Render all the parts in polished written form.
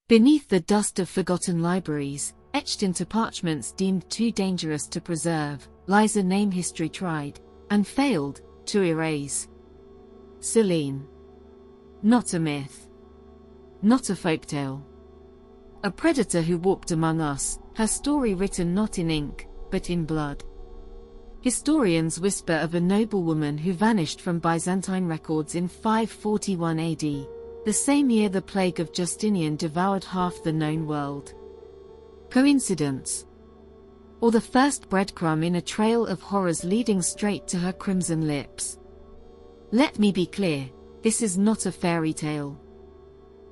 Beneath the dust of forgotten libraries, etched into parchments deemed too dangerous to preserve, lies a name history tried, and failed, to erase. Selene. Not a myth. Not a folktale. A predator who walked among us, her story written not in ink, but in blood. Historians whisper of a noblewoman who vanished from Byzantine records in 541 AD, the same year the Plague of Justinian devoured half the known world. Coincidence? Or the first breadcrumb in a trail of horrors leading straight to her crimson lips? Let me be clear, this is not a fairy tale.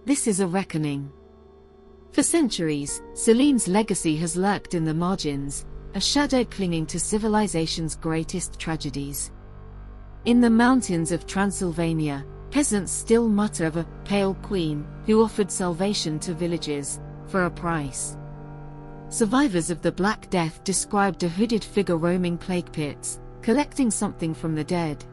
This is a reckoning. For centuries, Selene's legacy has lurked in the margins, a shadow clinging to civilization's greatest tragedies. In the mountains of Transylvania, peasants still mutter of a pale queen who offered salvation to villages, for a price. Survivors of the Black Death described a hooded figure roaming plague pits, collecting something from the dead.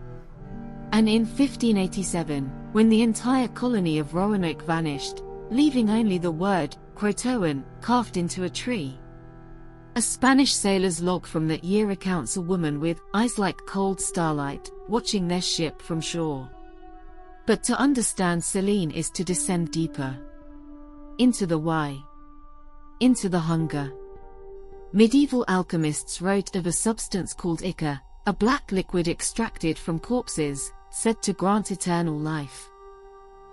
And in 1587, when the entire colony of Roanoke vanished, leaving only the word Croatoan carved into a tree. A Spanish sailor's log from that year recounts a woman with eyes like cold starlight, watching their ship from shore. But to understand Selene is to descend deeper. Into the why. Into the hunger. Medieval alchemists wrote of a substance called ichor, a black liquid extracted from corpses, said to grant eternal life.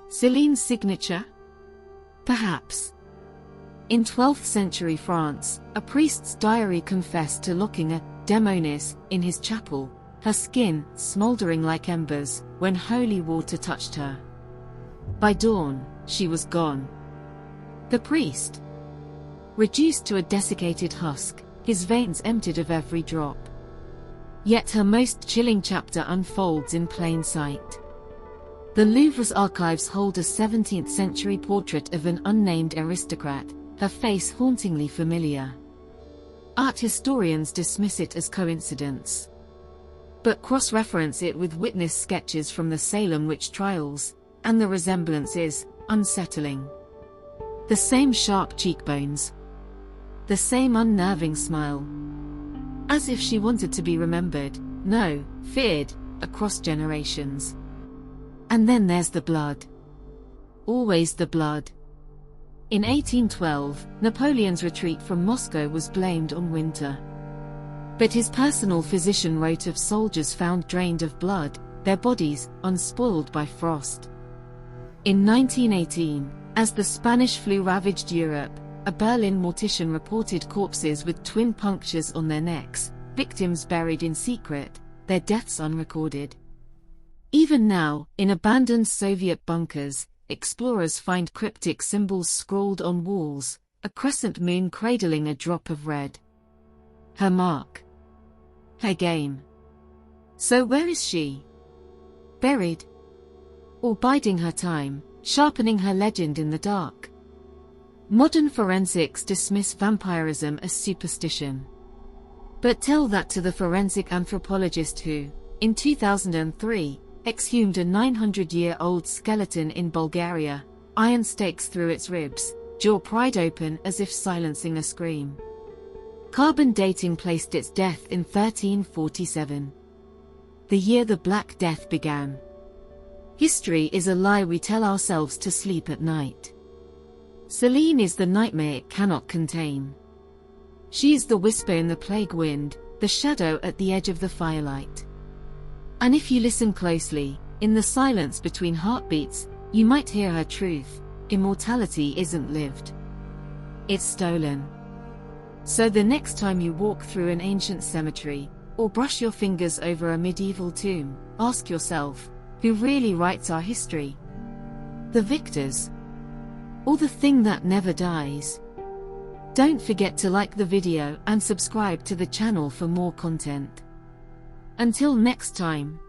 Selene's signature? Perhaps. In 12th century France, a priest's diary confessed to locking a demonis in his chapel, her skin smoldering like embers, when holy water touched her. By dawn, she was gone. The priest, reduced to a desiccated husk, his veins emptied of every drop. Yet her most chilling chapter unfolds in plain sight. The Louvre's archives hold a 17th century portrait of an unnamed aristocrat, her face hauntingly familiar. Art historians dismiss it as coincidence, but cross-reference it with witness sketches from the Salem witch trials, and the resemblance is unsettling. The same sharp cheekbones. The same unnerving smile. As if she wanted to be remembered, no, feared, across generations. And then there's the blood. Always the blood. In 1812, Napoleon's retreat from Moscow was blamed on winter. But his personal physician wrote of soldiers found drained of blood, their bodies unspoiled by frost. In 1918, as the Spanish flu ravaged Europe, a Berlin mortician reported corpses with twin punctures on their necks, victims buried in secret, their deaths unrecorded. Even now, in abandoned Soviet bunkers, explorers find cryptic symbols scrawled on walls, a crescent moon cradling a drop of red. Her mark. Her game. So where is she? Buried? Or biding her time, sharpening her legend in the dark? Modern forensics dismiss vampirism as superstition. But tell that to the forensic anthropologist who, in 2003, exhumed a 900-year-old skeleton in Bulgaria, iron stakes through its ribs, jaw pried open as if silencing a scream. Carbon dating placed its death in 1347. The year the Black Death began. History is a lie we tell ourselves to sleep at night. Selene is the nightmare it cannot contain. She is the whisper in the plague wind, the shadow at the edge of the firelight. And if you listen closely, in the silence between heartbeats, you might hear her truth: immortality isn't lived. It's stolen. So the next time you walk through an ancient cemetery, or brush your fingers over a medieval tomb, ask yourself, who really writes our history? The victors? Or the thing that never dies? Don't forget to like the video and subscribe to the channel for more content. Until next time.